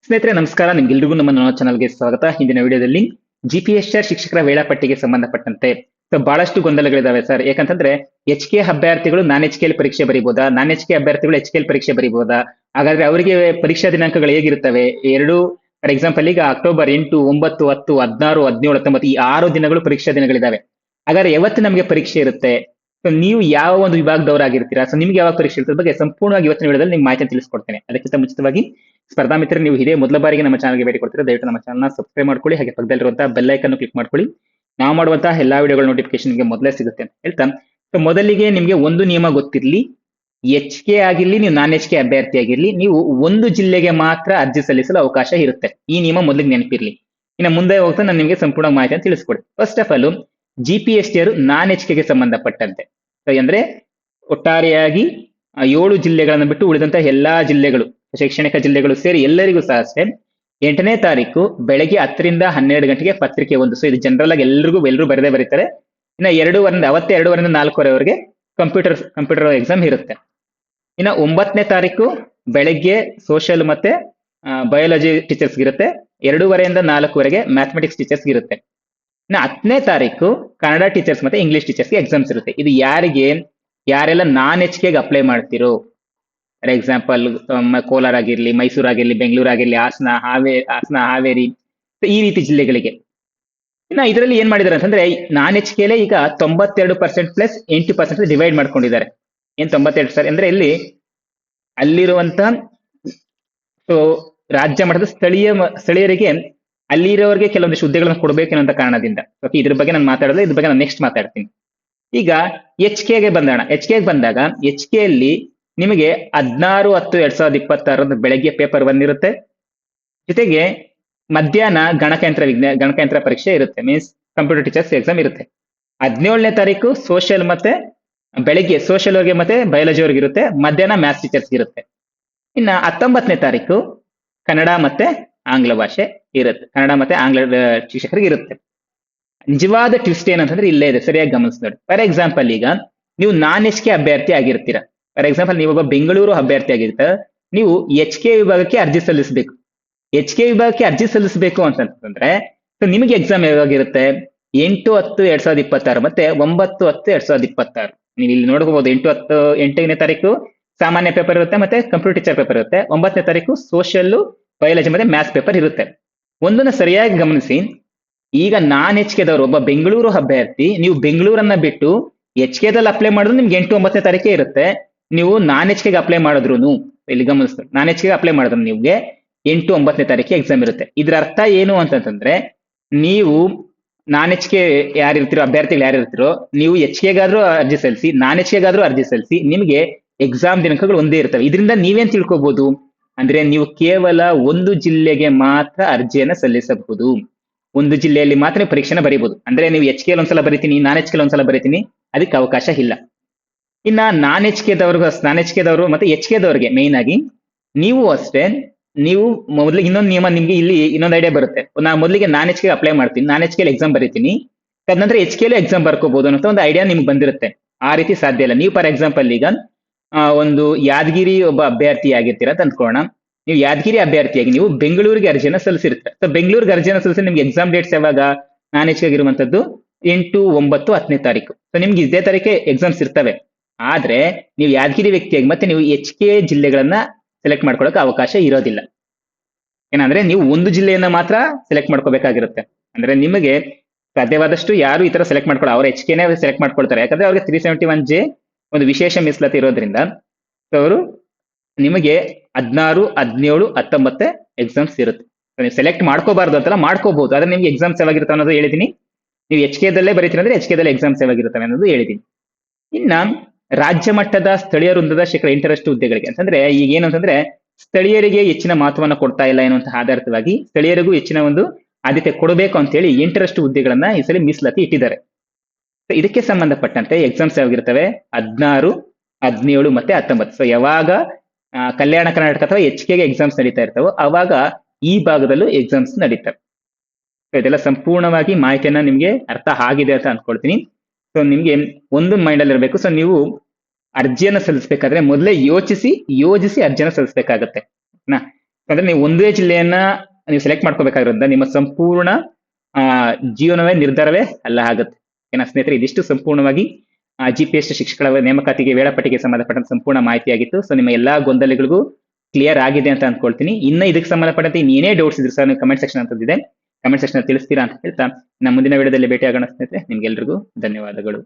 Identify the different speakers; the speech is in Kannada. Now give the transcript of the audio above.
Speaker 1: ಸ್ನೇಹಿತರೆ ನಮಸ್ಕಾರ, ನಿಮ್ಗೆಲ್ರಿಗೂ ನಮ್ಮ ಚಾನಲ್ಗೆ ಸ್ವಾಗತ. ಹಿಂದಿನ ವಿಡಿಯೋದಲ್ಲಿ ಜಿಪಿಎಸ್ಆರ್ ಶಿಕ್ಷಕರ ವೇಳಾಪಟ್ಟಿಗೆ ಸಂಬಂಧಪಟ್ಟಂತೆ ಬಹಳಷ್ಟು ಗೊಂದಲಗಳಿದಾವೆ ಸರ್. ಯಾಕಂತಂದ್ರೆ ಎಚ್ ಕೆ ಅಭ್ಯರ್ಥಿಗಳು ನಾನ್ ಎಚ್ ಕೆ ಪರೀಕ್ಷೆ ಬರೀಬಹುದಾ, ನಾನ್ ಎಚ್ ಕೆ ಅಭ್ಯರ್ಥಿಗಳು ಎಚ್ ಕೆ ಪರೀಕ್ಷೆ ಬರೀಬಹುದಾ, ಹಾಗಾದ್ರೆ ಅವರಿಗೆ ಪರೀಕ್ಷಾ ದಿನಾಂಕಗಳು ಹೇಗಿರ್ತವೆ? ಎರಡು ಫಾರ್ ಎಕ್ಸಾಂಪಲ್ ಈಗ ಅಕ್ಟೋಬರ್ 8, 9, 10, 16, 17, 19 ಈ 6 ದಿನಗಳು ಪರೀಕ್ಷಾ ದಿನಗಳಿದಾವೆ. ಹಾಗಾದ್ರೆ ಯಾವತ್ತು ನಮಗೆ ಪರೀಕ್ಷೆ ಇರುತ್ತೆ? ಸೊ ನೀವು ಯಾವ ಒಂದು ವಿಭಾಗದವರಾಗಿರ್ತೀರಾ, ಸೊ ನಿಮ್ಗೆ ಯಾವಾಗ ಪರೀಕ್ಷೆ ಇರುತ್ತೆ ಬಗ್ಗೆ ಸಂಪೂರ್ಣವಾಗಿ ಇವತ್ತಿನ ವಿಡಿಯೋದಲ್ಲಿ ನಿಮ್ಗೆ ಮಾಹಿತಿ ತಿಳಿಸ್ಕೊಡ್ತೇನೆ. ಅದಕ್ಕಿಂತ ಮುಂಚಿತವಾಗಿ ಸ್ಪರ್ಧಾ ಮಿತ್ರ, ನೀವು ಇದೇ ಮೊದಲ ಬಾರಿಗೆ ನಮ್ಮ ಚಾನಲ್ಗೆ ಭೇಟಿ ಕೊಡ್ತೀರಾ, ದಯವಿಟ್ಟು ನಮ್ಮ ಚಾನಲ್ನ ಸಬ್ಸ್ಕ್ರೈಬ್ ಮಾಡ್ಕೊಳ್ಳಿ. ಹಾಗೆ ಪಕ್ಕದಲ್ಲಿರುವಂತಹ ಬೆಲ್ ಐಕನ್ ಕ್ಲಿಕ್ ಮಾಡ್ಕೊಳ್ಳಿ. ನಾವು ಮಾಡುವಂತಹ ಎಲ್ಲಾ ವಿಡಿಯೋಗಳ ನೋಟಿಫಿಕೇಶನ್ ನಿಮಗೆ ಮೊದಲೇ ಸಿಗುತ್ತೆ ಅಂತ ಹೇಳ್ತಾ, ಸೊ ಮೊದಲಿಗೆ ನಿಮಗೆ ಒಂದು ನಿಯಮ ಗೊತ್ತಿರಲಿ. ಎಚ್ ಕೆ ಆಗಿರ್ಲಿ, ನೀವು ನಾನ್ ಎಚ್ ಕೆ ಅಭ್ಯರ್ಥಿ ಆಗಿರ್ಲಿ, ನೀವು ಒಂದು ಜಿಲ್ಲೆಗೆ ಮಾತ್ರ ಅರ್ಜಿ ಸಲ್ಲಿಸಲು ಅವಕಾಶ ಇರುತ್ತೆ. ಈ ನಿಯಮ ಮೊದಲಿಗೆ ನೆನಪಿರ್ಲಿ. ಇನ್ನು ಮುಂದೆ ಹೋಗ್ತಾ ನಾನು ನಿಮಗೆ ಸಂಪೂರ್ಣ ಮಾಹಿತಿಯನ್ನು ತಿಳಿಸ್ಕೊಡಿ. ಫಸ್ಟ್ ಆಫ್ ಆಲ್, ಜಿಪಿಎಸ್ಟಿ ಅವರು ನಾನ್ ಎಚ್ ಕೆಗೆ ಸಂಬಂಧಪಟ್ಟಂತೆ ಅಂದ್ರೆ ಒಟ್ಟಾರೆಯಾಗಿ 7 ಜಿಲ್ಲೆಗಳನ್ನು ಬಿಟ್ಟು ಉಳಿದಂತಹ ಎಲ್ಲಾ ಜಿಲ್ಲೆಗಳು, ಶೈಕ್ಷಣಿಕ ಜಿಲ್ಲೆಗಳು ಸೇರಿ ಎಲ್ಲರಿಗೂ ಸಹ ಅಷ್ಟೇ 8ನೇ ತಾರೀಕು ಬೆಳಗ್ಗೆ 10 ರಿಂದ 12 ಗಂಟೆಗೆ ಪತ್ರಿಕೆ ಒಂದು. ಸೊ ಇದು ಜನರಲ್ ಆಗಿ ಎಲ್ಲರೂ ಬರೆದೇ ಬರೀತಾರೆ. ಇನ್ನು 2 4 ಕಂಪ್ಯೂಟರ್ ಎಕ್ಸಾಮ್ ಇರುತ್ತೆ. ಇನ್ನು 9ನೇ ತಾರೀಕು ಬೆಳಗ್ಗೆ ಸೋಷಿಯಲ್ ಮತ್ತೆ ಬಯಾಲಜಿ ಟೀಚರ್ಸ್ ಇರುತ್ತೆ. 2:30 ರಿಂದ 4 ಮ್ಯಾಥಮೆಟಿಕ್ಸ್ ಟೀಚರ್ಸ್ ಇರುತ್ತೆ. ಇನ್ನು 10ನೇ ತಾರೀಕು ಕನ್ನಡ ಟೀಚರ್ಸ್ ಮತ್ತೆ ಇಂಗ್ಲಿಷ್ ಟೀಚರ್ಸ್ಗೆ ಎಕ್ಸಾಮ್ಸ್ ಇರುತ್ತೆ. ಇದು ಯಾರೆಲ್ಲ ನಾನ್ ಎಚ್ ಕೆಗೆ ಅಪ್ಲೈ ಮಾಡ್ತಿರೋ, ಫಾರ್ ಎಕ್ಸಾಂಪಲ್ ಕೋಲಾರ ಆಗಿರ್ಲಿ, ಮೈಸೂರು ಆಗಿರ್ಲಿ, ಬೆಂಗಳೂರು ಆಗಿರ್ಲಿ, ಹಾಸನ, ಹಾವೇರಿ, ಈ ರೀತಿ ಜಿಲ್ಲೆಗಳಿಗೆ. ಇನ್ನು ಇದರಲ್ಲಿ ಏನ್ ಮಾಡಿದ್ದಾರೆ ಅಂತಂದ್ರೆ, ನಾನ್ ಎಚ್ ಕೆಲೆ ಈಗ 92% ಪ್ಲಸ್ 80% ಡಿವೈಡ್ ಮಾಡ್ಕೊಂಡಿದ್ದಾರೆ. ಏನ್ 92% ಅಂದ್ರೆ ಇಲ್ಲಿ ಅಲ್ಲಿರುವಂತ ರಾಜ್ಯ ಮಟ್ಟದ ಸ್ಥಳೀಯರಿಗೆ ಅಲ್ಲಿರೋರಿಗೆ ಕೆಲವೊಂದಿಷ್ಟು ಹುದ್ದೆಗಳನ್ನು ಕೊಡಬೇಕೆನ್ನುವಂತ ಕಾರಣದಿಂದ. ಇದ್ರ ಬಗ್ಗೆ ನಾನು ಮಾತಾಡೋದು, ಇದ್ರ ಬಗ್ಗೆ ನಾನು ನೆಕ್ಸ್ಟ್ ಮಾತಾಡ್ತೀನಿ. ಈಗ ಎಚ್ ಕೆಗೆ ಬಂದಾಗ ಎಚ್ ಕೆ ಅಲ್ಲಿ ನಿಮಗೆ 16/10/2026 ಬೆಳಗ್ಗೆ ಪೇಪರ್ 1 ಇರುತ್ತೆ. ಜೊತೆಗೆ ಮಧ್ಯಾಹ್ನ ಗಣಕಯಂತ್ರ ಪರೀಕ್ಷೆ ಇರುತ್ತೆ, ಮೀನ್ಸ್ ಕಂಪ್ಯೂಟರ್ ಟೀಚರ್ಸ್ ಎಕ್ಸಾಮ್ ಇರುತ್ತೆ. 17ನೇ ತಾರೀಕು ಸೋಷಿಯಲ್ ಮತ್ತೆ ಬೆಳಗ್ಗೆ ಸೋಷಿಯಲ್ ಅವ್ರಿಗೆ ಮತ್ತೆ ಬಯಾಲಜಿ ಅವ್ರಿಗೆ ಇರುತ್ತೆ, ಮಧ್ಯಾಹ್ನ ಮ್ಯಾಥ್ಸ್ ಟೀಚರ್ಸ್ ಇರುತ್ತೆ. ಇನ್ನ 19ನೇ ತಾರೀಕು ಕನ್ನಡ ಮತ್ತೆ ಆಂಗ್ಲ ಭಾಷೆ ಇರುತ್ತೆ, ಕನ್ನಡ ಮತ್ತೆ ಆಂಗ್ಲ ಶಿಕ್ಷಕರಿಗೆ ಇರುತ್ತೆ. ನಿಜವಾದ ಟ್ವಿಸ್ಟ್ ಏನಂತಂದ್ರೆ ಇಲ್ಲೇ ಇದೆ, ಸರಿಯಾಗಿ ಗಮನಿಸಿ ನೋಡಿ. ಫಾರ್ ಎಕ್ಸಾಂಪಲ್ ಈಗ ನೀವು ನಾನ್ ಎಚ್ ಕೆ ಅಭ್ಯರ್ಥಿ ಆಗಿರ್ತೀರಾ. ಫಾರ್ ಎಕ್ಸಾಂಪಲ್ ನೀವೊಬ್ಬ ಬೆಂಗಳೂರು ಅಭ್ಯರ್ಥಿ ಆಗಿರ್ತೀರ, ನೀವು ಎಚ್ ಕೆ ವಿಭಾಗಕ್ಕೆ ಅರ್ಜಿ ಸಲ್ಲಿಸಬೇಕು. ಎಚ್ ಕೆ ವಿಭಾಗಕ್ಕೆ ಅರ್ಜಿ ಸಲ್ಲಿಸಬೇಕು ಅಂತಂದ್ರೆ ನಿಮಗೆ ಎಕ್ಸಾಮ್ ಯಾವಾಗಿರುತ್ತೆ? 8/10/2026 ಮತ್ತೆ 9/10/2026. ನೀವು ಇಲ್ಲಿ ನೋಡ್ಕೋಬಹುದು. 8ನೇ ತಾರೀಕು ಸಾಮಾನ್ಯ ಪೇಪರ್ ಇರುತ್ತೆ ಮತ್ತೆ ಕಂಪ್ಯೂಟರ್ ಟೀಚರ್ ಪೇಪರ್ ಇರುತ್ತೆ. 9ನೇ ತಾರೀಕು ಸೋಷಿಯಲ್, ಬಯಾಲಜಿ ಮತ್ತೆ ಮ್ಯಾಥ್ಸ್ ಪೇಪರ್ ಇರುತ್ತೆ. ಒಂದನ್ನ ಸರಿಯಾಗಿ ಗಮನಿಸಿ. ಈಗ ನಾನ್ ಎಚ್ ಕೆದವರು ಒಬ್ಬ ಬೆಂಗಳೂರು ಅಭ್ಯರ್ಥಿ, ನೀವು ಬೆಂಗಳೂರನ್ನ ಬಿಟ್ಟು ಎಚ್ ಕೆದಲ್ಲಿ ಅಪ್ಲೈ ಮಾಡಿದ್ರು ನಿಮ್ಗೆ 8, 9ನೇ ತಾರೀಕೆ ಇರುತ್ತೆ. ನೀವು ನಾನ್ ಎಚ್ ಕೆಗೆ ಅಪ್ಲೈ ಮಾಡಿದ್ರು, ಇಲ್ಲಿ ಗಮನಿಸ್ತಾರೆ, ನಾನ್ ಎಚ್ ಕೆಗೆ ಅಪ್ಲೈ ಮಾಡಿದ್ರು ನಿಮ್ಗೆ 8, 9ನೇ ತಾರೀಕೆ ಎಕ್ಸಾಮ್ ಇರುತ್ತೆ. ಇದ್ರ ಅರ್ಥ ಏನು ಅಂತಂದ್ರೆ, ನೀವು ನಾನ್ ಎಚ್ ಕೆ ಯಾರಿರ್ತಿರೋ, ಅಭ್ಯರ್ಥಿಗಳು ಯಾರಿರ್ತಿರೋ, ನೀವು ಎಚ್ ಕೆಗಾದ್ರೂ ಅರ್ಜಿ ಸಲ್ಲಿಸಿ, ನಾನ್ ಎಚ್ ಕೆಗಾದ್ರೂ ಅರ್ಜಿ ಸಲ್ಲಿಸಿ, ನಿಮಗೆ ಎಕ್ಸಾಮ್ ದಿನಾಂಕಗಳು ಒಂದೇ ಇರ್ತವೆ. ಇದರಿಂದ ನೀವೇನ್ ತಿಳ್ಕೊಬಹುದು ಅಂದ್ರೆ, ನೀವು ಕೇವಲ ಒಂದು ಜಿಲ್ಲೆಗೆ ಮಾತ್ರ ಅರ್ಜಿಯನ್ನ ಸಲ್ಲಿಸಬಹುದು. ಒಂದು ಜಿಲ್ಲೆಯಲ್ಲಿ ಮಾತ್ರ ಪರೀಕ್ಷೆನ ಬರೀಬಹುದು. ಅಂದ್ರೆ ನೀವು ಎಚ್ ಕೆ ಒಂದ್ಸಲ ಬರೀತೀನಿ, ನಾನ್ ಎಚ್ ಕೆ ಒಂದ್ಸಲ ಬರೀತೀನಿ, ಅದಕ್ಕೆ ಅವಕಾಶ ಇಲ್ಲ. ಇನ್ನ ನಾನ್ ಎಚ್ ಕೆದವರು ಮತ್ತೆ ಎಚ್ ಕೆದವ್ರಿಗೆ ಮೇನ್ ಆಗಿ ನೀವು ಅಷ್ಟೇ, ನೀವು ಮೊದಲಿಗೆ ಇನ್ನೊಂದು ನಿಯಮ, ನಿಮ್ಗೆ ಇಲ್ಲಿ ಇನ್ನೊಂದು ಐಡಿಯಾ ಬರುತ್ತೆ. ನಾನು ಮೊದಲಿಗೆ ನಾನ್ ಎಚ್ ಕೆ ಅಪ್ಲೈ ಮಾಡ್ತೀನಿ, ನಾನ್ ಎಚ್ ಕೆ ಎಕ್ಸಾಮ್ ಬರೀತೀನಿ, ತದನಂತರ ಎಚ್ ಕೆ ಎಕ್ಸಾಮ್ ಬರ್ಕೋಬಹುದು ಅನ್ನೋ ಒಂದು ಐಡಿಯಾ ನಿಮ್ಗೆ ಬಂದಿರುತ್ತೆ. ಆ ರೀತಿ ಸಾಧ್ಯ ಇಲ್ಲ. ನೀವು ಫಾರ್ ಎಕ್ಸಾಂಪಲ್ ಈಗ ಒಂದು ಯಾದಗಿರಿ ಒಬ್ಬ ಅಭ್ಯರ್ಥಿ ಆಗಿರ್ತೀರಾ ಅಂತ ಅಂದ್ಕೊಳ್ಳೋಣ. ನೀವು ಯಾದಗಿರಿ ಅಭ್ಯರ್ಥಿಯಾಗಿ ನೀವು ಬೆಂಗಳೂರಿಗೆ ಅರ್ಜಿಯನ್ನು ಸಲ್ಲಿಸಿರ್ತಾರೆ. ಸೊ ಬೆಂಗಳೂರಿಗೆ ಅರ್ಜಿಯನ್ನು ಸಲ್ಲಿಸಿ ನಿಮ್ಗೆ ಎಕ್ಸಾಮ್ ಡೇಟ್ಸ್ ಯಾವಾಗ? ನಾನ್ ಎಚ್ ಕೆ ಆಗಿರುವಂತದ್ದು 8, 9, 10ನೇ ತಾರೀಕು. ಸೊ ನಿಮ್ಗೆ ಇದೇ ತಾರೀಕೆ ಎಕ್ಸಾಮ್ಸ್ ಇರ್ತವೆ. ಆದ್ರೆ ನೀವು ಯಾದಗಿರಿ ವ್ಯಕ್ತಿಯಾಗಿ ಮತ್ತೆ ನೀವು ಎಚ್ ಕೆ ಜಿಲ್ಲೆಗಳನ್ನ ಸೆಲೆಕ್ಟ್ ಮಾಡ್ಕೊಳ್ಳೋಕೆ ಅವಕಾಶ ಇರೋದಿಲ್ಲ. ಏನಂದ್ರೆ ನೀವು ಒಂದು ಜಿಲ್ಲೆಯನ್ನ ಮಾತ್ರ ಸೆಲೆಕ್ಟ್ ಮಾಡ್ಕೋಬೇಕಾಗಿರುತ್ತೆ. ಅಂದ್ರೆ ನಿಮಗೆ ಸಾಧ್ಯವಾದಷ್ಟು ಯಾರು ಈ ತರ ಸೆಲೆಕ್ಟ್ ಮಾಡ್ಕೊಳ್ಳೋ, ಅವ್ರ ಎಚ್ ಕೆನೇ ಸೆಲೆಕ್ಟ್ ಮಾಡ್ಕೊಳ್ತಾರೆ. ಯಾಕಂದ್ರೆ ಅವ್ರಿಗೆ 371J ಒಂದು ವಿಶೇಷ ಮೀಸಲಾತಿ ಇರೋದ್ರಿಂದ ಅವರು ನಿಮಗೆ 16, 17, 19 ಎಕ್ಸಾಮ್ಸ್ ಇರುತ್ತೆ. ನೀವು ಸೆಲೆಕ್ಟ್ ಮಾಡ್ಕೋಬಾರ್ದು ಅಂತಲ್ಲ, ಮಾಡ್ಕೋಬಹುದು. ಆದ್ರೆ ನಿಮ್ಗೆ ಎಕ್ಸಾಮ್ಸ್ ಯಾವಾಗಿರುತ್ತೆ ಅನ್ನೋದು ಹೇಳಿದೀನಿ. ನೀವು ಎಚ್ ಕೆದಲ್ಲೇ ಬರೀತೀನಿ ಅಂದ್ರೆ ಎಚ್ ಕೆದಲ್ಲಿ ಎಕ್ಸಾಮ್ಸ್ ಯಾವಾಗಿರ್ತವೆ ಅನ್ನೋದು ಹೇಳಿದೀನಿ. ಇನ್ನ ರಾಜ್ಯ ಮಟ್ಟದ ಸ್ಥಳೀಯ ವೃಂದದ ಶೇಕಡ 8ರಷ್ಟು ಹುದ್ದೆಗಳಿಗೆ ಅಂತಂದ್ರೆ, ಈಗ ಏನು ಅಂತಂದ್ರೆ ಸ್ಥಳೀಯರಿಗೆ ಹೆಚ್ಚಿನ ಮಹತ್ವವನ್ನು ಕೊಡ್ತಾ ಇಲ್ಲ ಎನ್ನುವಂತಹ ಆಧಾರಿತವಾಗಿ ಸ್ಥಳೀಯರಿಗೂ ಹೆಚ್ಚಿನ ಒಂದು ಆದ್ಯತೆ ಕೊಡಬೇಕು ಅಂತ ಹೇಳಿ 8ರಷ್ಟು ಹುದ್ದೆಗಳನ್ನ ಈ ಸಲ ಮೀಸಲಾತಿ ಇಟ್ಟಿದ್ದಾರೆ. ಇದಕ್ಕೆ ಸಂಬಂಧಪಟ್ಟಂತೆ ಎಕ್ಸಾಮ್ಸ್ ಯಾವಾಗಿರ್ತವೆ? 16, 17 ಮತ್ತೆ 19. ಸೊ ಯಾವಾಗ ಕಲ್ಯಾಣ ಕರ್ನಾಟಕ ಅಥವಾ ಎಚ್ ಕೆಗೆ ಎಕ್ಸಾಮ್ಸ್ ನಡೀತಾ ಇರ್ತಾವೋ ಅವಾಗ ಈ ಭಾಗದಲ್ಲೂ ಎಕ್ಸಾಮ್ಸ್ ನಡೀತವೆ. ಇದೆಲ್ಲ ಸಂಪೂರ್ಣವಾಗಿ ಮಾಹಿತಿಯನ್ನ ನಿಮ್ಗೆ ಅರ್ಥ ಆಗಿದೆ ಅಂತ ಅನ್ಕೊಳ್ತೀನಿ. ಸೊ ನಿಮ್ಗೆ ಒಂದು ಮೈಂಡ್ ಅಲ್ಲಿ ಇರಬೇಕು. ಸೊ ನೀವು ಅರ್ಜಿಯನ್ನು ಸಲ್ಲಿಸಬೇಕಾದ್ರೆ ಮೊದಲೇ ಯೋಜಿಸಿ ಅರ್ಜಿಯನ್ನು ಸಲ್ಲಿಸಬೇಕಾಗತ್ತೆ. ಅಂದ್ರೆ ನೀವು ಒಂದೇ ಜಿಲ್ಲೆಯನ್ನ ನೀವು ಸೆಲೆಕ್ಟ್ ಮಾಡ್ಕೋಬೇಕಾಗಿರೋದ್ರಿಂದ ನಿಮ್ಮ ಸಂಪೂರ್ಣ ಆ ಜೀವನವೇ ನಿರ್ಧಾರವೇ ಅಲ್ಲ ಆಗುತ್ತೆ. ಏನ ಸ್ನೇಹಿತರೆ, ಇದಿಷ್ಟು ಸಂಪೂರ್ಣವಾಗಿ GPS ಶಿಕ್ಷಕರ ನೇಮಕಾತಿಗೆ ವೇಳಾಪಟ್ಟಿಗೆ ಸಂಬಂಧಪಟ್ಟಂತ ಸಂಪೂರ್ಣ ಮಾಹಿತಿಯಾಗಿತ್ತು. ಸೊ ನಿಮ್ಮ ಎಲ್ಲಾ ಗೊಂದಲಗಳಿಗೂ ಕ್ಲಿಯರ್ ಆಗಿದೆ ಅಂತ ಅನ್ಕೊಳ್ತೀನಿ. ಇನ್ನ ಇದಕ್ಕೆ ಸಂಬಂಧಪಟ್ಟಂತೆ ಇನ್ನೇನೇ ಡೌಟ್ಸ್ ಇದ್ರು ಸರ್ ನೀವು ಕಮೆಂಟ್ ಸೆಕ್ಷನ್ ಅಂತದಿದೆ, ಕಮೆಂಟ್ ಸೆಕ್ಷನ್ ತಿಳಿಸ್ತೀರಾ ಅಂತ ಹೇಳ್ತಾ ನಮ್ಮ ಮುಂದಿನ ವಿಡಿಯೋದಲ್ಲಿ ಭೇಟಿ ಆಗೋಣ ಸ್ನೇಹಿತರೆ. ನಿಮ್ಗೆಲ್ರಿಗೂ ಧನ್ಯವಾದಗಳು.